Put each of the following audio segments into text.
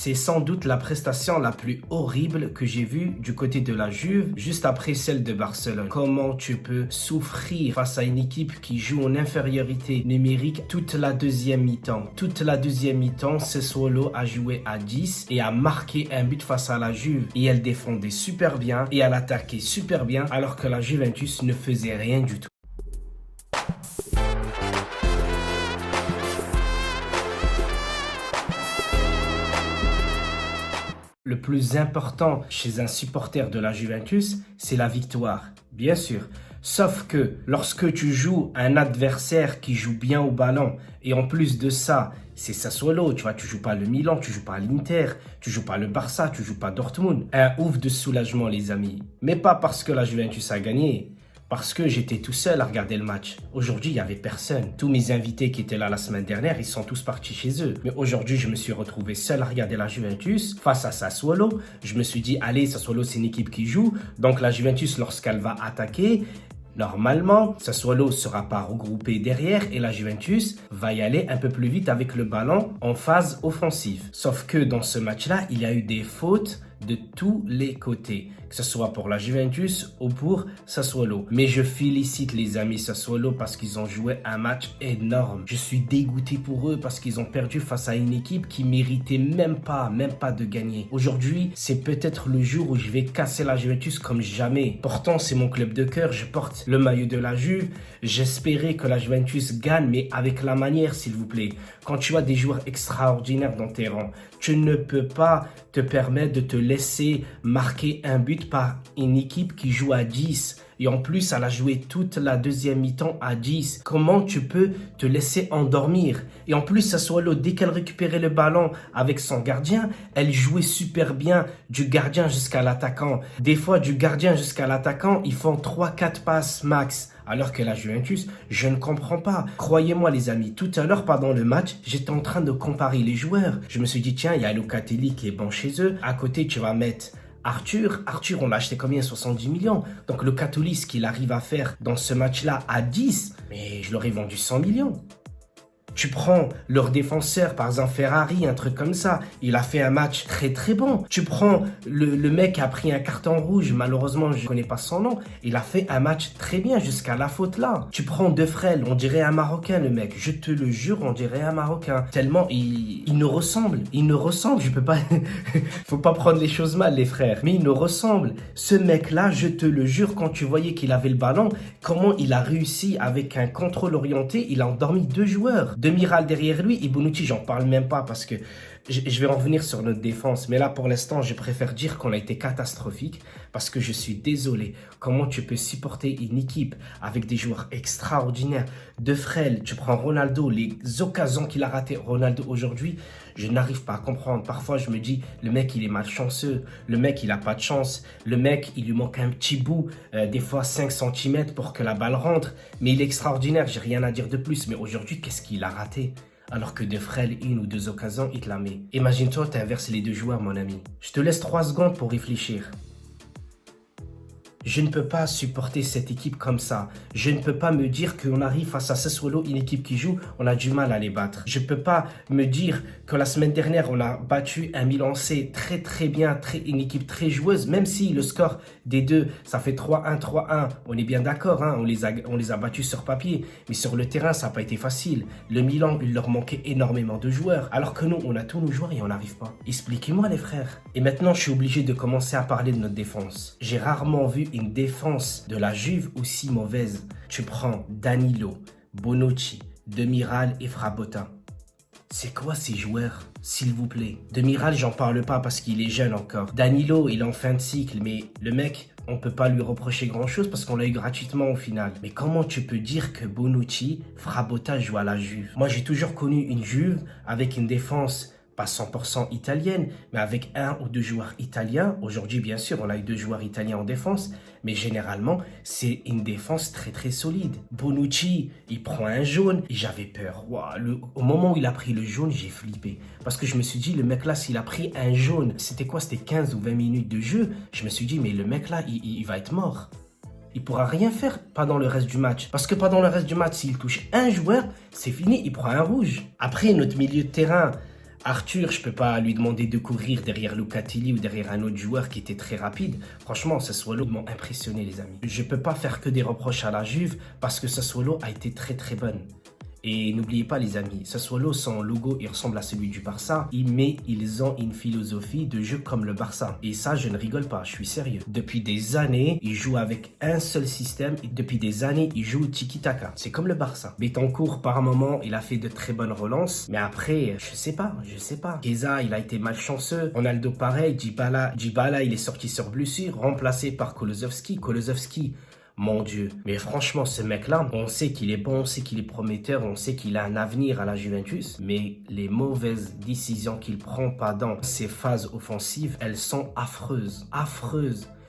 c'est sans doute la prestation la plus horrible que j'ai vue du côté de la Juve, juste après celle de Barcelone. Comment tu peux souffrir face à une équipe qui joue en infériorité numérique toute la deuxième mi-temps? Toute la deuxième mi-temps, Sassuolo a joué à 10 et a marqué un but face à la Juve. Et elle défendait super bien et elle attaquait super bien alors que la Juventus ne faisait rien du tout. Le plus important chez un supporter de la Juventus, c'est la victoire, bien sûr. Sauf que lorsque tu joues un adversaire qui joue bien au ballon, et en plus de ça, c'est Sassuolo, tu vois, tu joues pas le Milan, tu joues pas l'Inter, tu joues pas le Barça, tu joues pas Dortmund. Un ouf de soulagement, les amis. Mais pas parce que la Juventus a gagné. Parce que j'étais tout seul à regarder le match. Aujourd'hui, il n'y avait personne. Tous mes invités qui étaient là la semaine dernière, ils sont tous partis chez eux. Mais aujourd'hui, je me suis retrouvé seul à regarder la Juventus face à Sassuolo. Je me suis dit, allez, Sassuolo, c'est une équipe qui joue. Donc la Juventus, lorsqu'elle va attaquer, normalement, Sassuolo ne sera pas regroupé derrière et la Juventus va y aller un peu plus vite avec le ballon en phase offensive. Sauf que dans ce match-là, il y a eu des fautes de tous les côtés, que ce soit pour la Juventus ou pour Sassuolo. Mais je félicite les amis Sassuolo parce qu'ils ont joué un match énorme. Je suis dégoûté pour eux parce qu'ils ont perdu face à une équipe qui méritait même pas de gagner. Aujourd'hui, c'est peut-être le jour où je vais casser la Juventus comme jamais. Pourtant, c'est mon club de cœur, je porte le maillot de la Juve. J'espérais que la Juventus gagne, mais avec la manière, s'il vous plaît. Quand tu as des joueurs extraordinaires dans tes rangs, tu ne peux pas te permettre de te laisser marquer un but par une équipe qui joue à 10. Et en plus, elle a joué toute la deuxième mi-temps à 10. Comment tu peux te laisser endormir? Et en plus, Sassuolo, dès qu'elle récupérait le ballon avec son gardien, elle jouait super bien du gardien jusqu'à l'attaquant. Des fois, du gardien jusqu'à l'attaquant, ils font 3-4 passes max. Alors que la Juventus, je ne comprends pas. Croyez-moi les amis, tout à l'heure pendant le match, j'étais en train de comparer les joueurs. Je me suis dit, tiens, il y a Locatelli qui est bon chez eux. À côté, tu vas mettre Arthur, on l'a acheté combien? 70 millions. Donc le Locatelli, ce qu'il arrive à faire dans ce match-là à 10, mais je l'aurais vendu 100 millions. Tu prends leur défenseur, par exemple Ferrari, un truc comme ça. Il a fait un match très très bon. Tu prends le mec qui a pris un carton rouge, malheureusement je ne connais pas son nom. Il a fait un match très bien jusqu'à la faute là. Tu prends Defrel, on dirait un Marocain le mec. Je te le jure, on dirait un Marocain. Tellement il nous ressemble. Il nous ressemble, je peux pas... Faut pas prendre les choses mal les frères. Mais il nous ressemble. Ce mec là, je te le jure, quand tu voyais qu'il avait le ballon, comment il a réussi avec un contrôle orienté, il a endormi 2 joueurs. Demiral derrière lui et Bonucci, j'en parle même pas parce que je vais en revenir sur notre défense. Mais là, pour l'instant, je préfère dire qu'on a été catastrophique parce que je suis désolé. Comment tu peux supporter une équipe avec des joueurs extraordinaires? Defrel, tu prends Ronaldo, les occasions qu'il a ratées, Ronaldo aujourd'hui, je n'arrive pas à comprendre. Parfois, je me dis, le mec, il est malchanceux. Le mec, il a pas de chance. Le mec, il lui manque un petit bout, des fois 5 cm pour que la balle rentre. Mais il est extraordinaire, j'ai rien à dire de plus. Mais aujourd'hui, qu'est-ce qu'il a raté? Alors que Defrel, 1 ou 2 occasions, il te la met. Imagine-toi, tu inverses les 2 joueurs, mon ami. Je te laisse 3 secondes pour réfléchir. Je ne peux pas supporter cette équipe comme ça. Je ne peux pas me dire qu'on arrive face à Sassuolo, une équipe qui joue, on a du mal à les battre. Je ne peux pas me dire que la semaine dernière, on a battu un Milan C très très bien, une équipe très joueuse, même si le score des deux, ça fait 3-1, 3-1. On est bien d'accord, hein, on les a battus sur papier, mais sur le terrain, ça n'a pas été facile. Le Milan, il leur manquait énormément de joueurs, alors que nous, on a tous nos joueurs et on n'arrive pas. Expliquez-moi les frères. Et maintenant, je suis obligé de commencer à parler de notre défense. J'ai rarement vu une défense de la Juve aussi mauvaise. Tu prends Danilo, Bonucci, Demiral et Frabotta. C'est quoi ces joueurs, s'il vous plaît? Demiral, j'en parle pas parce qu'il est jeune encore. Danilo, il est en fin de cycle, mais le mec, on peut pas lui reprocher grand-chose parce qu'on l'a eu gratuitement au final. Mais comment tu peux dire que Bonucci, Frabotta joue à la Juve? Moi, j'ai toujours connu une Juve avec une défense pas 100% italienne, mais avec 1 ou 2 joueurs italiens. Aujourd'hui, bien sûr, on a eu 2 joueurs italiens en défense, mais généralement, c'est une défense très très solide. Bonucci, il prend un jaune et j'avais peur. Wow, au moment où il a pris le jaune, j'ai flippé. Parce que je me suis dit, le mec là, s'il a pris un jaune, c'était quoi? C'était 15 ou 20 minutes de jeu. Je me suis dit, mais le mec là, il va être mort. Il pourra rien faire pendant le reste du match. Parce que pendant le reste du match, s'il touche un joueur, c'est fini, il prend un rouge. Après, notre milieu de terrain, Arthur, je peux pas lui demander de courir derrière Locatelli ou derrière un autre joueur qui était très rapide. Franchement, Sassuolo m'ont impressionné, les amis. Je peux pas faire que des reproches à la Juve parce que Sassuolo a été très très bonne. Et n'oubliez pas les amis, Sassuolo, son logo, il ressemble à celui du Barça, mais ils ont une philosophie de jeu comme le Barça. Et ça, je ne rigole pas, je suis sérieux. Depuis des années, ils jouent avec un seul système et depuis des années, ils jouent tiki-taka. C'est comme le Barça. Betancourt, par moment, il a fait de très bonnes relances, mais après, je sais pas. Chiesa, il a été malchanceux. Ronaldo, pareil. Dybala, il est sorti sur blessure, remplacé par Kulusevski. Mon Dieu. Mais franchement, ce mec-là, on sait qu'il est bon, on sait qu'il est prometteur, on sait qu'il a un avenir à la Juventus. Mais les mauvaises décisions qu'il prend pendant ses phases offensives, elles sont affreuses.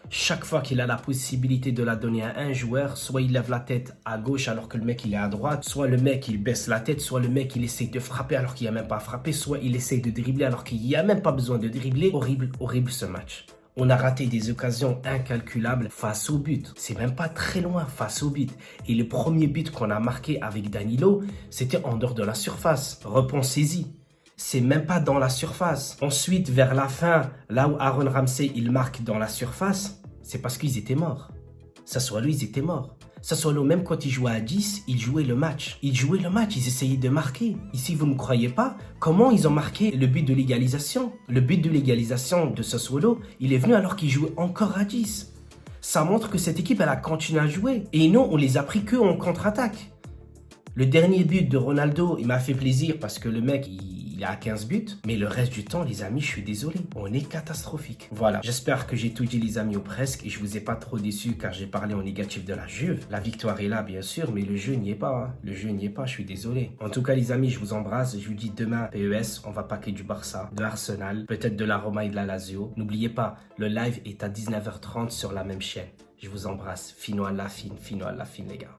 Chaque fois qu'il a la possibilité de la donner à un joueur, soit il lève la tête à gauche alors que le mec il est à droite, soit le mec il baisse la tête, soit le mec il essaye de frapper alors qu'il n'y a même pas à frapper, soit il essaye de dribbler alors qu'il n'y a même pas besoin de dribbler. Horrible ce match. On a raté des occasions incalculables face au but. C'est même pas très loin face au but. Et le premier but qu'on a marqué avec Danilo, c'était en dehors de la surface. Repensez-y. C'est même pas dans la surface. Ensuite, vers la fin, là où Aaron Ramsey, il marque dans la surface, c'est parce qu'ils étaient morts. Sassuolo, ils étaient morts. Sassuolo, même quand ils jouaient à 10, ils jouaient le match. Ils essayaient de marquer. Ici, vous ne me croyez pas? Comment ils ont marqué le but de l'égalisation? Le but de l'égalisation de Sassuolo, il est venu alors qu'ils jouaient encore à 10. Ça montre que cette équipe, elle a continué à jouer. Et non, on les a pris que en contre-attaque. Le dernier but de Ronaldo, il m'a fait plaisir parce que le mec, il a 15 buts. Mais le reste du temps, les amis, je suis désolé. On est catastrophique. Voilà, j'espère que j'ai tout dit les amis ou presque. Et je vous ai pas trop déçu car j'ai parlé en négatif de la Juve. La victoire est là, bien sûr, mais le jeu n'y est pas. Le jeu n'y est pas, je suis désolé. En tout cas, les amis, je vous embrasse. Je vous dis demain, PES, on va paquer du Barça, de Arsenal, peut-être de la Roma et de la Lazio. N'oubliez pas, le live est à 19h30 sur la même chaîne. Je vous embrasse. Fino à la fine, les gars.